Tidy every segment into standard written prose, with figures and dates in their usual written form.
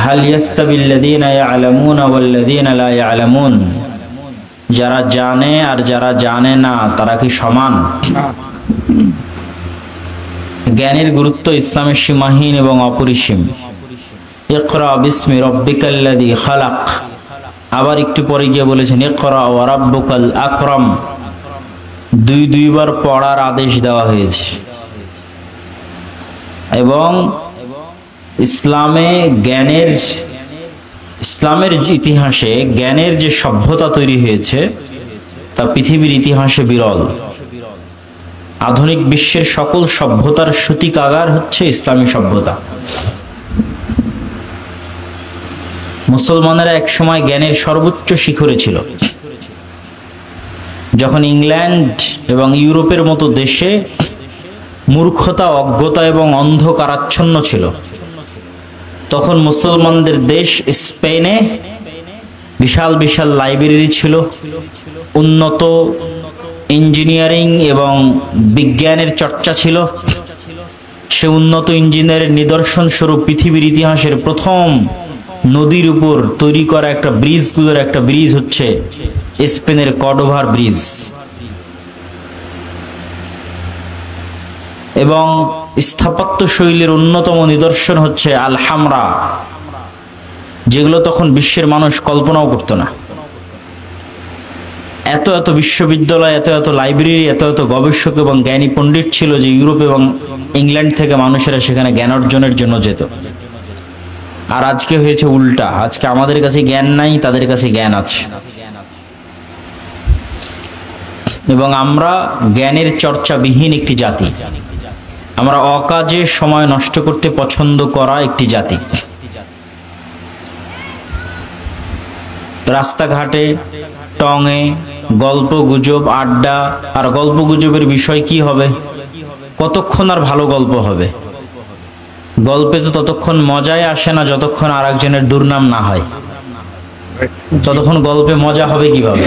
হাল ইয়াস্তাবিল্লাযীনা ইয়া'লামুনা ওয়াল্লাযীনা লা ইয়া'লামুন, যারা জানে আর যারা জানে না তারা কি সমান? জ্ঞানের গুরুত্ব ইসলামের সীমাহীন এবং অপরিসীম। ইকরা বিসমি রাব্বিকাল্লাযী খালাক, আবার একটু পরে গিয়ে বলেছেন ইকরা ওয়া রাব্বুকাল আকরাম। দুইবার পড়ার আদেশ দেওয়া হয়েছে। এবং ইসলামের ইতিহাসে জ্ঞানের যে সভ্যতা তৈরি হয়েছে তা পৃথিবীর ইতিহাসে বিরল। আধুনিক বিশ্বের সকল সভ্যতার সূতিকাগার হচ্ছে ইসলামী সভ্যতা। মুসলমানেরা একসময় জ্ঞানের সর্বোচ্চ শিখরে ছিল। যখন ইংল্যান্ড এবং ইউরোপের মতো দেশে মূর্খতা, অজ্ঞতা এবং অন্ধকারাচ্ছন্ন ছিল, তখন মুসলমানদের দেশ স্পেনে বিশাল বিশাল লাইব্রেরি ছিল, উন্নত ইঞ্জিনিয়ারিং এবং বিজ্ঞানের চর্চা ছিল। সে উন্নত ইঞ্জিনিয়ারের নিদর্শন স্বরূপ পৃথিবীর ইতিহাসের প্রথম নদীর উপর তৈরি করা একটা ব্রিজ হচ্ছে স্পেনের কর্ডোভার ব্রিজ। এবং স্থাপত্য শৈলীর অন্যতম নিদর্শন হচ্ছে আলহামরা, যেগুলো তখন বিশ্বের মানুষ কল্পনাও করত না। এত এত বিশ্ববিদ্যালয়, এত এত লাইব্রেরি, এত এত গবেষক এবং জ্ঞানী পণ্ডিত ছিল যে ইউরোপ এবং ইংল্যান্ড থেকে মানুষেরা সেখানে জ্ঞান অর্জনের জন্য যেত। আর আজকে হয়েছে উল্টা, আজকে আমাদের কাছে জ্ঞান নাই, তাদের কাছে জ্ঞান আছে। এবং আমরা জ্ঞানের চর্চাবিহীন একটি জাতি। আমরা অকাজে সময় নষ্ট করতে পছন্দ করা একটি জাতি। রাস্তাঘাটে, টঙে গল্প গুজব, আড্ডা, আর গল্প গুজবের বিষয় কি হবে? কতক্ষণ আর ভালো গল্প হবে? গল্পে তো ততক্ষণ মজাই আসে না যতক্ষণ আর একজনের দুর্নাম না হয়। ততক্ষণ গল্পে মজা হবে কিভাবে?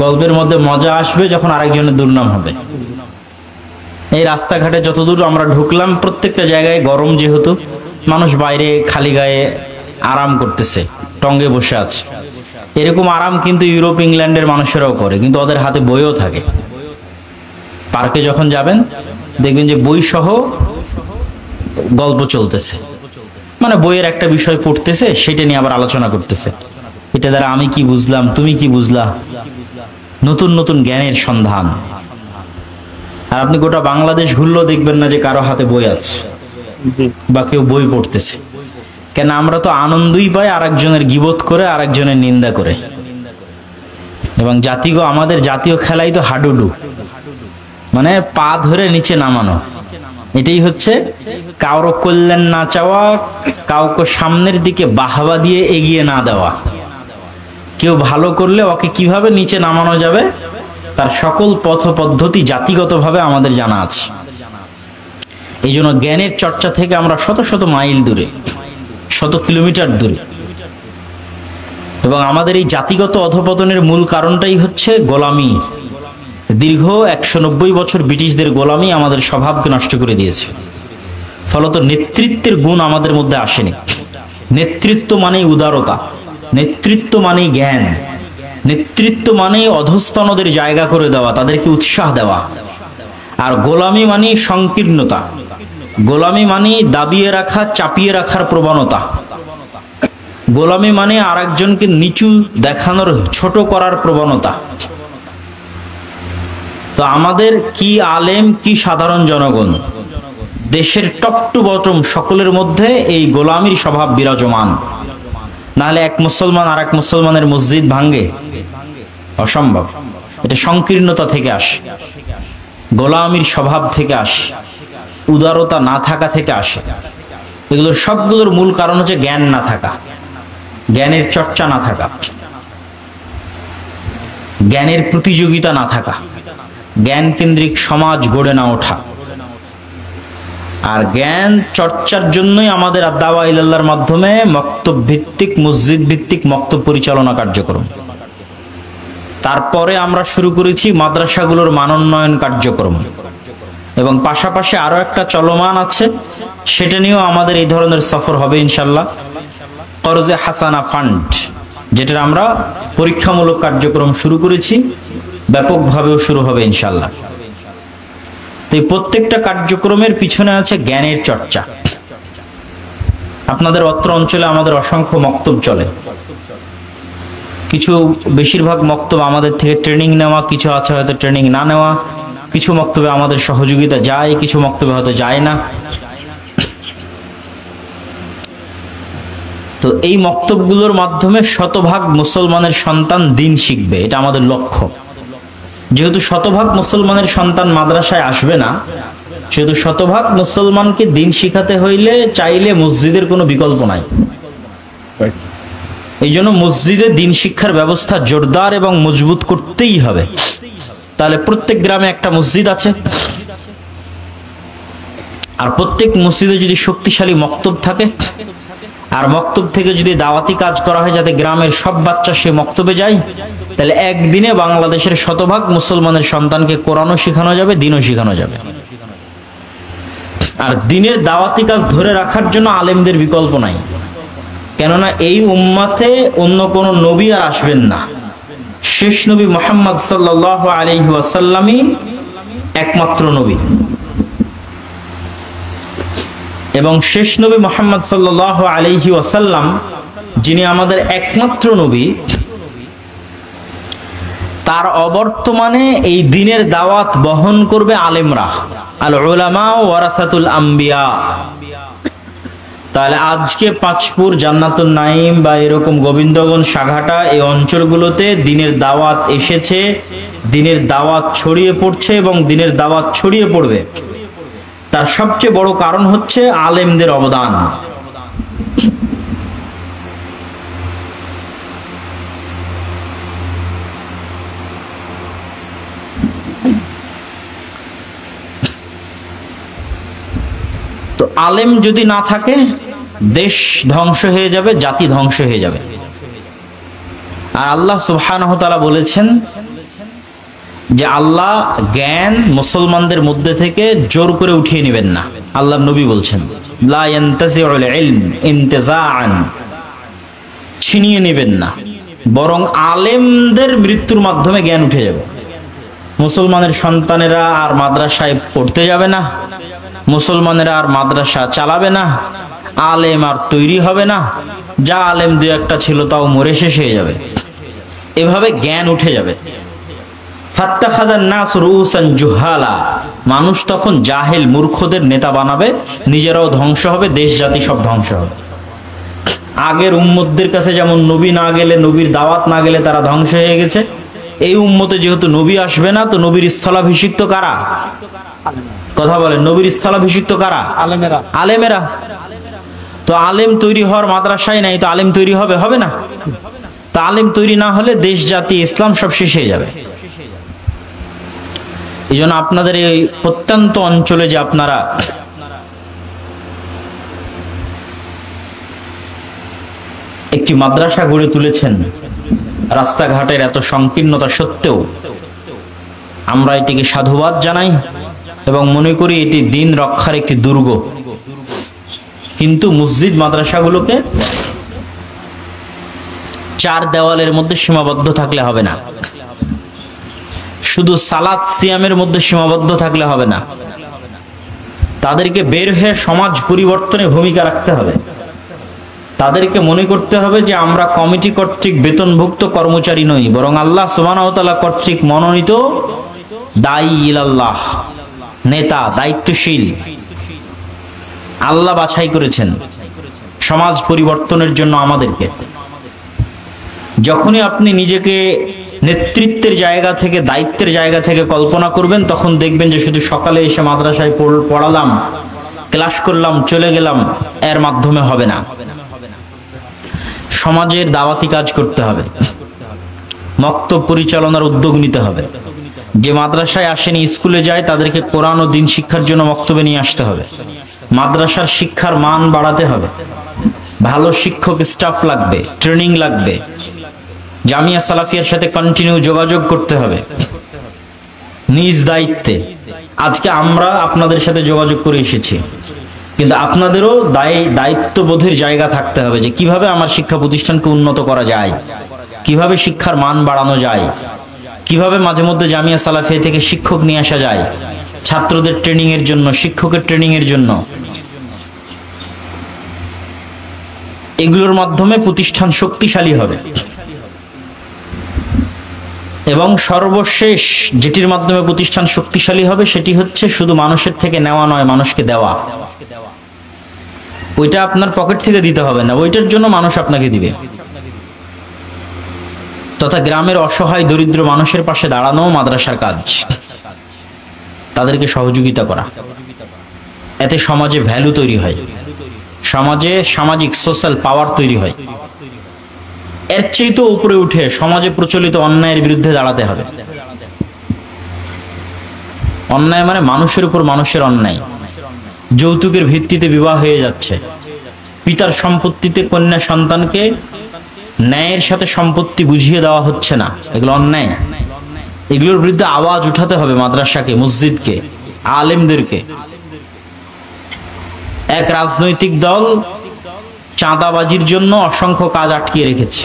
গল্পের মধ্যে মজা আসবে যখন আরেকজনের দুর্নাম হবে। এই রাস্তাঘাটে যতদূর আমরা ঢুকলাম, প্রত্যেকটা জায়গায় গরম, যেহেতু মানুষ বাইরে খালি গায়ে আরাম করতেছে, টঙ্গে বসে আছে। এরকম আরাম কিন্তু ইউরোপ ইংল্যান্ডের মানুষেরাও করে, কিন্তু ওদের হাতে বইও থাকে। পার্কে যখন যাবেন দেখবেন যে বই সহ গল্প চলতেছে, মানে বইয়ের একটা বিষয় পড়তেছে, সেটা নিয়ে আবার আলোচনা করতেছে। এটা দ্বারা আমি কি বুঝলাম, তুমি কি বুঝলা, নতুন নতুন জ্ঞানের সন্ধান। আর আপনি গোটা বাংলাদেশ ঘুরলেও দেখবেন না যে কারো হাতে বই আছে বা কেউ বই পড়তেছে। কেন? আমরা তো আনন্দই পাই আরেকজনের গীবত করে, আরেকজনের নিন্দা করে। এবং আমাদের জাতীয় খেলাই তো হাডুডু, মানে পা ধরে নিচে নামানো। এটাই হচ্ছে কারো কল্যাণ না চাওয়া, কাউকে সামনের দিকে বাহবা দিয়ে এগিয়ে না দেওয়া। কেউ ভালো করলে ওকে কিভাবে নিচে নামানো যাবে তার সকল পথ পদ্ধতি জাতিগতভাবে আমাদের জানা আছে। এই জন্য জ্ঞানের চর্চা থেকে আমরা শত শত মাইল দূরে, শত কিলোমিটার দূরে। এবং আমাদের এই জাতিগত অধঃপতনের মূল কারণটাই হচ্ছে গোলামি। দীর্ঘ 190 বছর ব্রিটিশদের গোলামি আমাদের স্বভাবকে নষ্ট করে দিয়েছে। ফলত নেতৃত্বের গুণ আমাদের মধ্যে আসেনি। নেতৃত্ব মানেই উদারতা, নেতৃত্ব মানেই জ্ঞান, নেতৃত্ব মানেই অধস্তনদের জায়গা করে দেওয়া, তাদেরকে উৎসাহ দেওয়া। আর গোলামি মানেই সংকীর্ণতা, গোলামি মানেই দাবিয়ে রাখা, চাপিয়ে রাখার প্রবণতা। গোলামি মানে আরেকজনকে নিচু দেখানোর, ছোট করার প্রবণতা। তো আমাদের কি আলেম, কি সাধারণ জনগণ, দেশের টপ টু বটম সকলের মধ্যে এই গোলামির স্বভাব বিরাজমান। নাহলে এক মুসলমান আর এক মুসলমানের মসজিদ ভাঙ্গে? অসম্ভব। এটা সংকীর্ণতা থেকে আসে, গোলামির স্বভাব থেকে আসে, উদারতা না থাকা থেকে আসে। এগুলোর সবগুলোর মূল কারণ হচ্ছে জ্ঞান না থাকা, জ্ঞানের চর্চা না থাকা, জ্ঞানের প্রতিযোগিতা না থাকা, জ্ঞান কেন্দ্রিক সমাজ গড়ে না ওঠা। আর জ্ঞান চর্চার জন্যই আমাদের দাওয়া ইলাল্লাহর মাধ্যমে মক্তব ভিত্তিক, মসজিদ ভিত্তিক মক্তব পরিচালনা কার্যক্রম। তারপরে আমরা শুরু করেছি মাদ্রাসাগুলোর মানোন্নয়ন কার্যক্রম। এবং পাশাপাশি আরো একটা চলমান আছে, সেটা নিয়েও আমাদের এই ধরনের সফর হবে ইনশাল্লাহ। কর্জে হাসানা ফান্ড, যেটা আমরা পরীক্ষামূলক কার্যক্রম শুরু করেছি, ব্যাপকভাবেও শুরু হবে ইনশাল্লাহ। তো এই প্রত্যেকটা কার্যক্রমের পিছনে আছে জ্ঞানের চর্চা। আপনাদের অত্র অঞ্চলে আমাদের অসংখ্য মক্তব চলে, কিছু বেশিরভাগ মক্তব আমাদের থেকে ট্রেনিং নেওয়া, কিছু আছে হয়তো ট্রেনিং না নেওয়া, কিছু মক্তবে আমাদের সহযোগিতা যায়, কিছু মক্তবে হয়তো যায় না। তো এই মক্তবগুলোর মাধ্যমে শতভাগ মুসলমানের সন্তান দিন শিখবে, এটা আমাদের লক্ষ্য। যেহেতু শতভাগ মুসলমানের সন্তান মাদ্রাসায় আসবে না, সেহেতু শতভাগ মুসলমানকে দিন শিখাতে হইলে চাইলে মসজিদের কোনো বিকল্প নাই। এই জন্য মসজিদে দিন শিক্ষার ব্যবস্থা জোরদার এবং মজবুত করতেই হবে। তাহলে প্রত্যেক গ্রামে একটা মসজিদ আছে, আর প্রত্যেক মসজিদে যদি শক্তিশালী মক্তব থাকে, আর মক্তব থেকে যদি দাওয়াতি কাজ করা হয় যাতে গ্রামের সব বাচ্চা সে মক্তবে যায়, তাহলে একদিনে বাংলাদেশের শতভাগ মুসলমানের সন্তানকে কোরআনও শেখানো যাবে, দিনও শেখানো যাবে। আর দিনের দাওয়াতি কাজ ধরে রাখার জন্য আলেমদের বিকল্প নাই, কেননা এই উম্মাতে অন্য কোন নবী আর আসবেন না। শেষ নবী মুহাম্মদ সাল্লাল্লাহু আলাইহি ওয়াসাল্লামই একমাত্র নবী, এবং শেষ নবী মুহাম্মদ সাল্লাল্লাহু আলাইহি ওয়াসাল্লাম যিনি আমাদের একমাত্র নবী, তার অবর্তমানে এই দিনের দাওয়াত বহন করবে আলেমরা। আল উলামা ওয়ারাসাতুল আম্বিয়া। তাহলে আজকে পাঁচপুর, জান্নাতুন নাইম বা এরকম গোবিন্দগঞ্জ, সাঘাটা, এই অঞ্চলগুলোতে দিনের দাওয়াত এসেছে, দিনের দাওয়াত ছড়িয়ে পড়ছে এবং দিনের দাওয়াত ছড়িয়ে পড়বে, তার সবচেয়ে বড় কারণ হচ্ছে আলেমদের অবদান। তো আলেম যদি না থাকে দেশ ধ্বংস হয়ে যাবে, জাতি ধ্বংস হয়ে যাবে। আর আল্লাহ সুবহানাহু ওয়া তাআলা বলেছেন যে আল্লাহ জ্ঞান মুসলমানদের মধ্যে থেকে জোর করে উঠিয়ে নেবেন না। আল্লাহর নবী বলছেন লা ইয়ানতাজিউল ইলম ইনতিজাআন, ছিনিয়ে নেবেন না, বরং আলেমদের মৃত্যুর মাধ্যমে জ্ঞান উঠে যাবে। মুসলমানের সন্তানেরা আর মাদ্রাসায় পড়তে যাবে না, মুসলমানেরা আর মাদ্রাসা চালাবে না, আলেম আর তৈরি হবে না, যা আলেম দুই একটা ছিল তাও মরে শেষ হয়ে যাবে, এভাবে জ্ঞান উঠে যাবে। ফাত্তাখাযান নাস রুউসান জুহালা, মানুষ তখন জাহেল মূর্খদের নেতা বানাবে, নিজেরাও ধ্বংস হবে, দেশ জাতি সব ধ্বংস হবে। আগের উম্মতদের কাছে যেমন নবী না গেলে, নবীর দাওয়াত না গেলে তারা ধ্বংস হয়ে গেছে, এই উম্মতে যেহেতু নবী আসবে না, তো নবীর স্থলাভিষিক্ত কারা? কথা বলেন, নবীর স্থলাভিষিক্ত কারা? আলেমেরা। আলেমেরা। তো আলেম তৈরি হওয়ার মাদ্রাসায় নাই, তো আলেম তৈরি হবে? হবে না। তা আলেম তৈরি না হলে দেশ জাতি ইসলাম সব শেষ হয়ে যাবে। এই জন্য আপনাদের এই প্রত্যন্ত অঞ্চলে যে আপনারা একটি মাদ্রাসা গড়ে তুলেছেন, রাস্তাঘাটের এত সংকীর্ণতা সত্ত্বেও আমরা এটিকে সাধুবাদ জানাই এবং মনে করি এটি দিন রক্ষার একটি দুর্গ। কিন্তু মসজিদ মাদ্রাসাগুলোকে চার দেওয়ালের মধ্যে সীমাবদ্ধ থাকলে হবে না, শুধু সালাত সিয়ামের মধ্যে সীমাবদ্ধ থাকলে হবে না, তাদেরকে বের হয়ে সমাজ পরিবর্তনে ভূমিকা রাখতে হবে। তাদেরকে মনে করতে হবে যে আমরা কমিটি কর্তৃক বেতনভুক্ত কর্মচারী নই, বরং আল্লাহ সুবহানাহু ওয়া তাআলা কর্তৃক মনোনীত দায়ী ইলাল্লাহ, নেতা, দায়িত্বশীল। আল্লাহ বাছাই করেছেন সমাজ পরিবর্তনের জন্য আমাদেরকে। যখনই আপনি নিজেকে নেতৃত্বের জায়গা থেকে, দায়িত্বের জায়গা থেকে কল্পনা করবেন, তখন দেখবেন যে শুধু সকালে এসে মাদ্রাসায় পড়ালাম, ক্লাস করলাম, চলে গেলাম, এর মাধ্যমে হবে না। সমাজের দাওয়াতি কাজ করতে হবে, মক্তব পরিচালনার উদ্যোগ নিতে হবে। যে মাদ্রাসায় আসেনি, স্কুলে যায়, তাদেরকে কোরআন ও দিন শিক্ষার জন্য মক্তবে নিয়ে আসতে হবে। মাদ্রাসার শিক্ষার মান বাড়াতে হবে, ভালো শিক্ষক স্টাফ লাগবে, ট্রেনিং লাগবে, জামিয়া সালাফিয়ার সাথে কন্টিনিউ যোগাযোগ করতে হবে নিজ দায়িত্বে। আজকে আমরা আপনাদের সাথে যোগাযোগ করে এসেছি, কিন্তু আপনাদেরও দায়িত্ববোধের জায়গা থাকতে হবে যে কিভাবে আমার শিক্ষা প্রতিষ্ঠানকে উন্নত করা যায়, কিভাবে শিক্ষার মান বাড়ানো যায়, কিভাবে মাঝে মধ্যে জামিয়া সালাফিয়া থেকে শিক্ষক নিয়ে আসা যায় ছাত্রদের ট্রেনিং এর জন্য, শিক্ষকের ট্রেনিং এর জন্য। এগুলোর মাধ্যমে প্রতিষ্ঠান শক্তিশালী হবে। এবং সর্বশেষ যেটির মাধ্যমে প্রতিষ্ঠান শক্তিশালী হবে সেটি হচ্ছে শুধু মানুষের থেকে নেওয়া নয়, মানুষকে দেওয়া। ওইটা আপনার পকেট থেকে দিতে হবে না, ওইটার জন্য মানুষ আপনাকে দিবে। তথা গ্রামের অসহায় দরিদ্র মানুষের পাশে দাঁড়ানো মাদ্রাসার কাজ, তাদেরকে সহযোগিতা করা। এতে সমাজে ভ্যালু তৈরি হয়, সমাজে সামাজিক সোশ্যাল পাওয়ার তৈরি হয়। এর চেয়ে উপরে উঠে সমাজে প্রচলিত অন্যায়ের বিরুদ্ধে দাঁড়াতে হবে। অন্যায় মানে মানুষের উপর মানুষের অন্যায়। যৌতুকের ভিত্তিতে বিবাহ হয়ে যাচ্ছে, পিতার সম্পত্তিতে কন্যা সন্তানকে ন্যায়ের সাথে সম্পত্তি বুঝিয়ে দেওয়া হচ্ছে না, এগুলো অন্যায়। এগুলোর বিরুদ্ধে আওয়াজ উঠাতে হবে মাদ্রাসাকে, মসজিদকে, আলেমদেরকে। এক রাজনৈতিক দল চাঁদাবাজির জন্য অসংখ্য কাজ আটকিয়ে রেখেছে।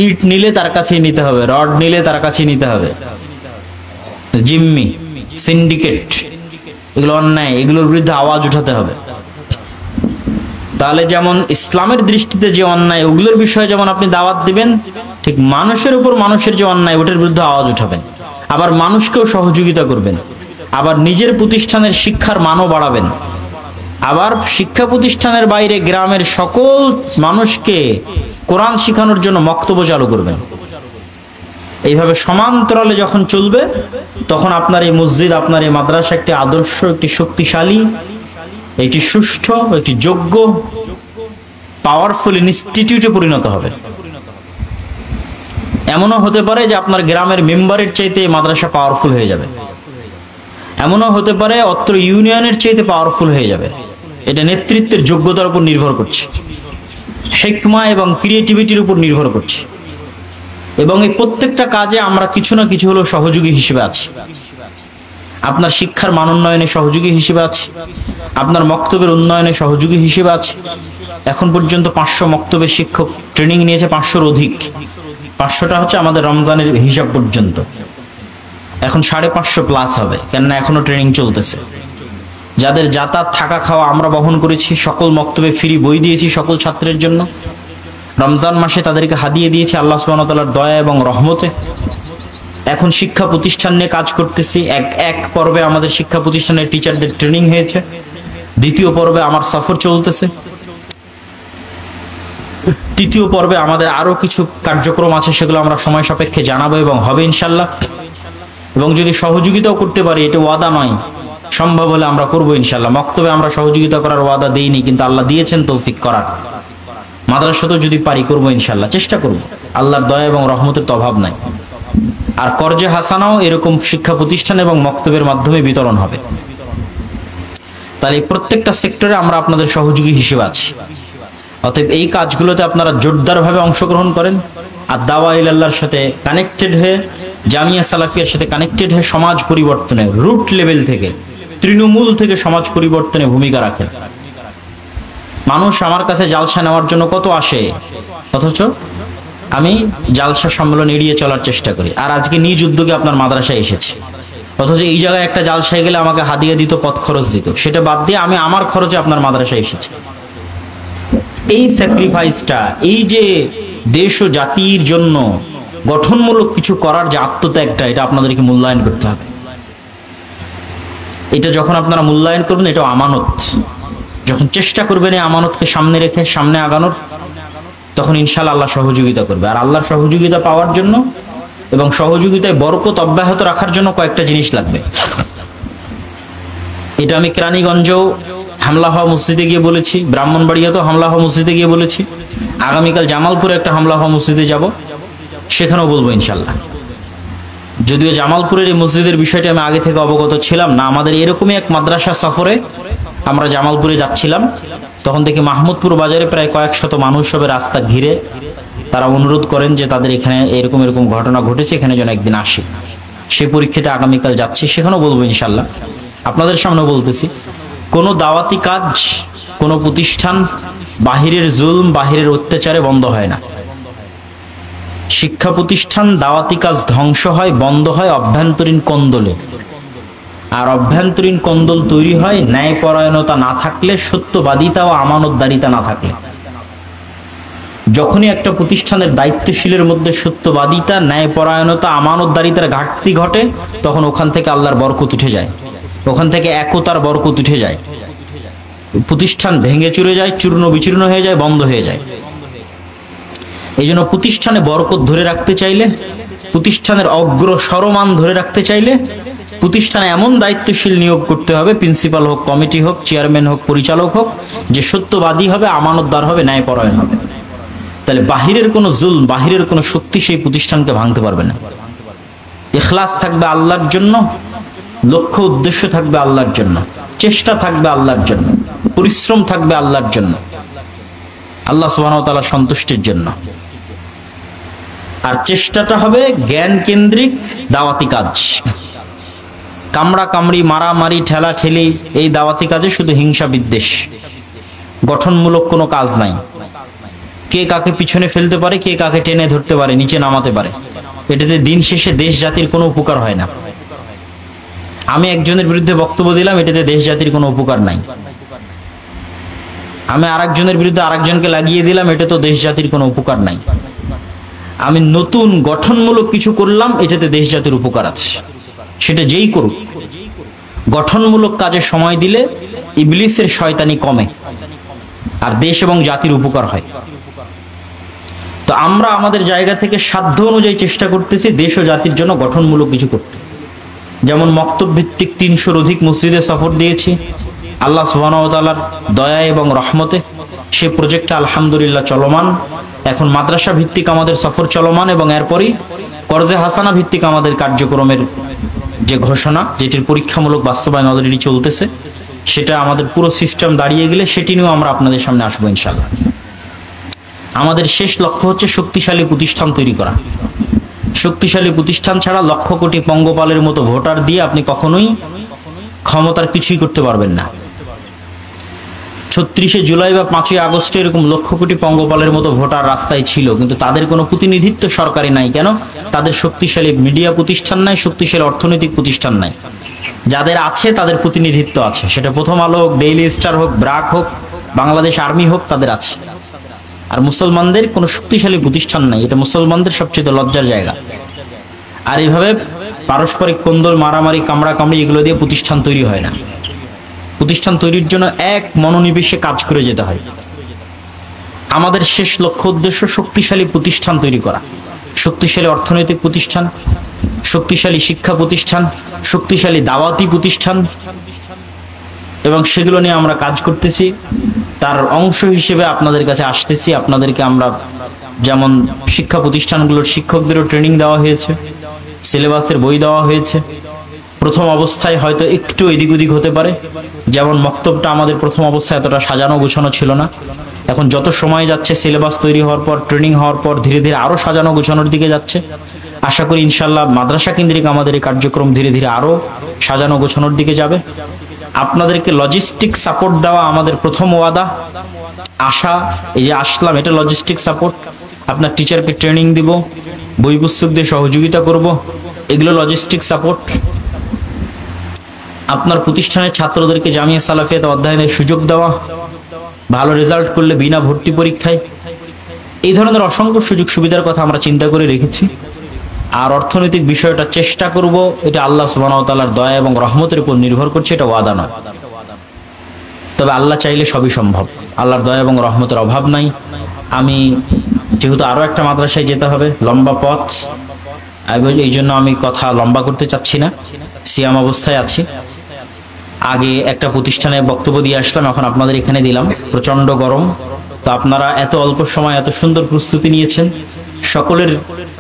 ইট নিলে তার কাছেই নিতে হবে, রড নিলে তার কাছেই নিতে হবে, জিম্মি, সিন্ডিকেট, এগুলো অন্যায়। এগুলোর বিরুদ্ধে আওয়াজ উঠাতে হবে। তাহলে যেমন ইসলামের দৃষ্টিতে যে অন্যায়, ওগুলোর বিষয়ে যেমন আপনি দাওয়াত দিবেন, ঠিক মানুষের উপর মানুষের যে অন্যায়, ওটার বিরুদ্ধে আওয়াজ উঠাবেন। আবার মানুষকেও সহযোগিতা করবেন, আবার নিজের প্রতিষ্ঠানের শিক্ষার মানও বাড়াবেন। আবার শিক্ষা প্রতিষ্ঠানের বাইরে গ্রামের সকল মানুষকে কোরআন শিখানোর জন্য মক্তব্য চালু করবেন। এইভাবে সমান্তরালে যখন চলবে, তখন আপনার এই মসজিদ, আপনার এই মাদ্রাসা একটি আদর্শ, একটি শক্তিশালী, একটি সুষ্ঠু, একটি যোগ্য, পাওয়ারফুল ইনস্টিটিউটে পরিণত হবে। এমনও হতে পারে যে আপনার গ্রামের মেম্বারের চাইতে মাদ্রাসা পাওয়ারফুল হয়ে যাবে। এমনও হতে পারে অত্র ইউনিয়নের চাইতে পাওয়ারফুল হয়ে যাবে। এটা নেতৃত্বের যোগ্যতার উপর নির্ভর করছে, হিকমা এবং ক্রিয়েটিভিটির উপর নির্ভর করছে। এবং এই প্রত্যেকটা কাজে আমরা কিছু না কিছু হলেও সহযোগী হিসেবে আছি। আপনার শিক্ষার মান উন্নয়নে সহযোগী হিসেবে আছে, আপনার মক্তবের উন্নয়নে সহযোগী হিসেবে আছে। এখন পর্যন্ত 500 মক্তবের শিক্ষক ট্রেনিং নিয়েছে, 500-র অধিক। 500টা হচ্ছে আমাদের রমজানের হিসাব পর্যন্ত, এখন 550+ হবে, কেননা এখনো ট্রেনিং চলতেছে। যাদের যাতায়াত থাকা খাওয়া আমরা বহন করেছি, সকল মক্তবে ফ্রি বই দিয়েছি সকল ছাত্রের জন্য। রমজান মাসে তাদেরকে হাদিয়ে দিয়েছি আল্লাহ সুবহানাহু ওয়া তাআলার দয়া এবং রহমতে। এখন শিক্ষা প্রতিষ্ঠান নিয়ে কাজ করতেছি। এক পর্বে আমাদের শিক্ষা প্রতিষ্ঠানের টিচারদের ট্রেনিং হয়েছে, দ্বিতীয় পর্বে আমার সফর চলতেছে, তৃতীয় পর্বে আমাদের আরো কিছু কার্যক্রম আছে, সেগুলো আমরা সময় সাপেক্ষে জানাবো এবং হবে ইনশাল্লাহ। এবং যদি সহযোগিতাও করতে পারি, এটা ওয়াদা নয়, সম্ভব হলে আমরা করবো ইনশাল্লাহ। মক্তবে আমরা সহযোগিতা করার ওয়াদা দেইনি, কিন্তু আল্লাহ দিয়েছেন তৌফিক করার। মাদ্রাসাতেও যদি পারি করবো ইনশাল্লাহ, চেষ্টা করবো। আল্লাহর দয়া এবং রহমতের তো অভাব নাই। আর কর্জে হাসানাও এরকম শিক্ষা প্রতিষ্ঠান এবং মক্তবের মাধ্যমে বিতরণ হবে। তাহলে প্রত্যেকটা সেক্টরে আমরা আপনাদের সহযোগী হিসেবে আছি। অতএব এই কাজগুলোতে আপনারা জোরদারভাবে অংশগ্রহণ করেন। আর দাওয়া ইলাল্লাহর সাথে কানেক্টেড হয়ে, জামিয়া সালাফিয়ার সাথে কানেক্টেড হয়ে সমাজ পরিবর্তনে রুট লেভেল থেকে, তৃণমূল থেকে সমাজ পরিবর্তনে ভূমিকা রাখেন। মানুষ আমার কাছে জালসা নেওয়ার জন্য কত আসে, অথচ আমি জালসা সম্মেলন এড়িয়ে চলার চেষ্টা করি। আর আজকে নিজ উদ্যোগে আপনার মাদ্রাসায় এসেছি, অথচ এই জায়গায় একটা জালসায় গেলে আমাকে হাদিয়া দিত, পথ খরচ দিত, সেটা বাদ দিয়ে আমি আমার খরচে আপনার মাদ্রাসায় এসেছি। এই স্যাক্রিফাইসটা, এই যে দেশ ও জাতির জন্য গঠনমূলক কিছু করার যে আত্মত্যাগটা, এটা আপনাদেরকে মূল্যায়ন করতে হবে। এটা যখন আপনারা মূল্যায়ন করবেন, এটা আমানত। যখন চেষ্টা করবেন এই আমানতকে সামনে রেখে সামনে আগানোর, তখন ইনশাআল্লাহ আল্লাহ সহযোগিতা করবে। আর আল্লাহর সহযোগিতা পাওয়ার জন্য এবং সহযোগিতায় বরকত অব্যাহত রাখার জন্য কয়েকটা জিনিস লাগবে। এটা আমি কেরানীগঞ্জেও হামলা হওয়া মসজিদে গিয়ে বলেছি, ব্রাহ্মণবাড়িয়াতেও হামলা হওয়া মসজিদে গিয়ে বলেছি, আগামীকাল জামালপুরে একটা হামলা হওয়া মসজিদে যাব, সেখানেও বলবো ইনশাল্লাহ। যদিও জামালপুরের এই মসজিদের বিষয়টি আমি আগে থেকে অবগত ছিলাম না। আমাদের এরকমই এক মাদ্রাসা সফরে আমরা জামালপুরে যাচ্ছিলাম, তখন দেখি মাহমুদপুর বাজারে প্রায় কয়েক শত মানুষ হবে রাস্তা ঘিরে। তারা অনুরোধ করেন যে তাদের এখানে এরকম এরকম ঘটনা ঘটেছে, এখানে যেন একদিন আসে। সেই পরীক্ষাতে আগামীকাল যাচ্ছি, সেখানেও বলবো ইনশাল্লাহ, আপনাদের সামনেও বলতেছি। কোনো দাওয়াতি কাজ, কোনো প্রতিষ্ঠান বাহিরের জুলম, বাহিরের অত্যাচারে বন্ধ হয় না। শিক্ষা প্রতিষ্ঠান, দাওয়াতি কাজ ধ্বংস হয়, বন্ধ হয় অভ্যন্তরীণ কোন্দলে। আর অভ্যন্তরীণ কোন্দল তৈরি হয় ন্যায়পরায়ণতা না থাকলে, সত্যবাদিতা ও আমানতদারিতা না থাকলে। যখনই একটা প্রতিষ্ঠানের দায়িত্বশীলের মধ্যে সত্যবাদিতা, ন্যায়পরায়ণতা, আমানতদারিতার ঘাটতি ঘটে, তখন ওখান থেকে আল্লাহর বরকত উঠে যায়, ওখান থেকে একতার বরকত উঠে যায়, প্রতিষ্ঠান ভেঙে চুরে যায়, চূর্ণ বিচূর্ণ হয়ে যায়, বন্ধ হয়ে যায়। এই জন্য প্রতিষ্ঠানে বরকত ধরে রাখতে চাইলে, প্রতিষ্ঠানের অগ্রসরমান ধরে রাখতে চাইলে, প্রতিষ্ঠানে এমন দায়িত্বশীল নিয়োগ করতে হবে, প্রিন্সিপাল হোক, কমিটি হোক, চেয়ারম্যান হোক, পরিচালক হোক, যে সত্যবাদী হবে, আমানতদার হবে, ন্যায়পরায়ণ হবে। তাহলে বাহিরের কোনো জুলম, বাহিরের কোনো শক্তি সেই প্রতিষ্ঠানকে ভাঙতে পারবে না। ইখলাস থাকবে আল্লাহর জন্য, লক্ষ্য উদ্দেশ্য থাকবে আল্লাহর জন্য, চেষ্টা থাকবে আল্লাহর জন্য, পরিশ্রম থাকবে আল্লাহর জন্য, আল্লাহ সুবহানাহু ওয়া তাআলার সন্তুষ্টির জন্য। আর চেষ্টাটা হবে জ্ঞান কেন্দ্রিক দাওয়াতি কাজ। কামড়া কামড়ি, মারামারি, ঠেলা ঠেলি, এই দাওয়াতি কাজে শুধু হিংসা বিদ্বেষ, গঠনমূলক কোনো কাজ নাই। কে কাকে পিছনে ফেলতে পারে, কে কাকে টেনে ধরতে পারে, নিচে নামাতে পারে, এটাতে দিন শেষে দেশ জাতির কোনো উপকার হয় না। আমি একজনের বিরুদ্ধে বক্তব্য দিলাম, এটাতে দেশ জাতির কোনো উপকার নাই। আমি আরেকজনের বিরুদ্ধে আরেকজনকে লাগিয়ে দিলাম, এটা তো দেশ জাতির কোনো উপকার নাই। আমি নতুন গঠনমূলক কিছু করলাম, এটাতে দেশ জাতির উপকার আছে। সেটা যেই করুক, গঠনমূলক কাজে সময় দিলে ইবলিসের শয়তানি কমে, আর দেশ এবং জাতির উপকার হয়। তো আমরা আমাদের জায়গা থেকে সাধ্য অনুযায়ী চেষ্টা করতেছি দেশ ও জাতির জন্য গঠনমূলক কিছু করতে। যেমন মক্তব ভিত্তিক 300-র অধিক মসজিদে সফর দিয়েছি আল্লাহ সুবহানাহু ওয়া তাআলার দয়া এবং রহমতে। সে প্রজেক্টটা আলহামদুলিল্লাহ চলমান। এখন মাদ্রাসা ভিত্তিক আমাদের সফর চলমান, এবং এরপরই কর্জে হাসানা ভিত্তিক আমাদের কার্যক্রমের যে ঘোষণা, যেটির পরীক্ষামূলক বাস্তবায়ন অলরেডি চলতেছে, সেটা আমাদের পুরো সিস্টেম দাঁড়িয়ে গেলে সেটি নিয়েও আমরা আপনাদের সামনে আসবো ইনশাআল্লাহ। আমাদের শেষ লক্ষ্য হচ্ছে শক্তিশালী প্রতিষ্ঠান তৈরি করা। শক্তিশালী প্রতিষ্ঠান ছাড়া লক্ষ কোটি পঙ্গপালের মতো ভোটার দিয়ে আপনি কখনোই ক্ষমতার কিছুই করতে পারবেন না। 36শে জুলাই বা 5ই আগস্টে এরকম লক্ষ কোটি পঙ্গপালের মতো ভোটার রাস্তায় ছিল, কিন্তু তাদের কোনো প্রতিনিধিত্ব সরকারি নাই। কেন? তাদের শক্তিশালী মিডিয়া প্রতিষ্ঠান নাই, শক্তিশালী অর্থনৈতিক প্রতিষ্ঠান নাই। যাদের আছে তাদের প্রতিনিধিত্ব আছে, সেটা প্রথম আলো হোক, ডেইলি স্টার হোক, ব্রাক হোক, বাংলাদেশ আর্মি হোক, তাদের আছে। আর মুসলমানদের কোনো শক্তিশালী প্রতিষ্ঠান নাই, এটা মুসলমানদের সবচেয়ে লজ্জার জায়গা। আর এইভাবে পারস্পরিক কোন্দল, মারামারি, কামড়া কামড়ি, এগুলো দিয়ে প্রতিষ্ঠান তৈরি হয় না। প্রতিষ্ঠান তৈরির জন্য এক মনোনিবেশে কাজ করে যেতে হয়। আমাদের শেষ লক্ষ্য উদ্দেশ্য শক্তিশালী প্রতিষ্ঠান তৈরি করা, শক্তিশালী অর্থনৈতিক প্রতিষ্ঠান, শক্তিশালী শিক্ষা প্রতিষ্ঠান, শক্তিশালী দাওয়াতি প্রতিষ্ঠান, এবং সেগুলো নিয়ে আমরা কাজ করতেছি। তার অংশ হিসেবে আপনাদের কাছে আসতেছি। আপনাদেরকে আমরা যেমন শিক্ষা প্রতিষ্ঠানগুলোর শিক্ষকদেরও ট্রেনিং দেওয়া হয়েছে, সিলেবাসের বই দেওয়া হয়েছে। প্রথম অবস্থায় হয়তো একটু এদিক ওদিক হতে পারে, যেমন মক্তবটা আমাদের প্রথম অবস্থায় এতটা সাজানো গোছানো ছিল না। এখন যত সময় যাচ্ছে, সিলেবাস তৈরি হওয়ার পর, ট্রেনিং হওয়ার পর ধীরে ধীরে আরো সাজানো গোছানোর দিকে যাচ্ছে। আশা করি ইনশাআল্লাহ মাদ্রাসা কেন্দ্রিক আমাদের এই কার্যক্রম ধীরে ধীরে আরো সাজানো গোছানোর দিকে যাবে। আপনাদেরকে লজিস্টিক সাপোর্ট দেওয়া আমাদের প্রথম ওয়াদা, আশা। এই যে আসলাম, এটা লজিস্টিক সাপোর্ট। আপনার টিচারকে ট্রেনিং দিব, বই পুস্তক দিয়ে সহযোগিতা করব, এগুলো লজিস্টিক সাপোর্ট। আপনার প্রতিষ্ঠানের ছাত্রদেরকে জামিয়া সালাফিয়াতে অধ্যয়নের সুযোগ দেওয়া, ভালো রেজাল্ট করলে বিনা ভর্তি পরীক্ষায়, এই ধরনের অসংখ্য সুযোগ সুবিধার কথা আমরা চিন্তা করে রেখেছি। আর অর্থনৈতিক বিষয়টা চেষ্টা করব, এটা আল্লাহ সুবহানাহু ওয়া তাআলার দয়া এবং রহমতের উপর নির্ভর করছে, এটা ওয়াদা নয়। তবে আল্লাহ চাইলে সবই সম্ভব, আল্লাহর দয়া এবং রহমতের অভাব নাই। আমি যেহেতু আরো একটা মাদ্রাসায় যেতে হবে, লম্বা পথ, এই জন্য আমি কথা লম্বা করতে চাচ্ছি না, সিয়াম অবস্থায় আছি। আগে একটা প্রতিষ্ঠানে বক্তব্য দিয়ে আসলাম, এখন আপনাদের এখানে দিলাম। প্রচন্ড গরম, তো আপনারা এত অল্প সময় এত সুন্দর প্রস্তুতি নিয়েছেন, সকলের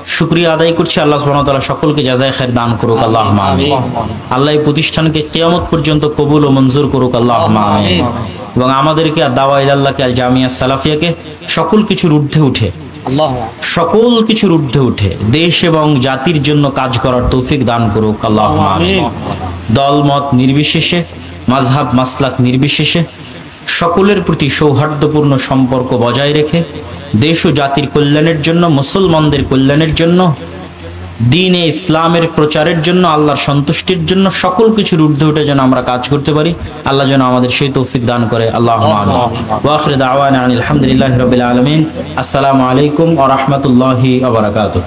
শুকরিয়া আদায় করছি। আল্লাহ সুবহানাহু ওয়া তাআলা সকলকে জাযায়ে খায়ের দান করুক, আল্লাহুম্মা আমিন। আল্লাহ এই প্রতিষ্ঠানকে কিয়ামত পর্যন্ত কবুল ও মঞ্জুর করুক, আল্লাহুম্মা আমিন। এবং আমাদেরকে আর দাওয়া ইলাল্লাহকে আর জামিয়া সালাফিয়াকে সকল কিছুর ঊর্ধ্বে উঠে দেশ এবং জাতির জন্য কাজ করার তৌফিক দান করুক, আল্লাহুম্মা আমিন। দল মত নির্বিশেষে, মাযহাব মাসলাক নির্বিশেষে সকলের প্রতি সৌহার্দ্যপূর্ণ সম্পর্ক বজায় রেখে দেশ ও জাতির কল্যাণের জন্য, মুসলমানদের কল্যাণের জন্য, দ্বীনে ইসলামের প্রচারের জন্য, আল্লাহর সন্তুষ্টির জন্য সকল কিছুর ঊর্ধ্বে উঠে যেন আমরা কাজ করতে পারি। আল্লাহ যেন আমাদের সেই তৌফিক দান করে, আল্লাহুম্মা আমিন। ওয়া আখিরু দাওয়ানা আলহামদুলিল্লাহি রাব্বিল আলামিন। আসসালামু আলাইকুম ওয়া রাহমাতুল্লাহি ওয়া বারাকাতুহু।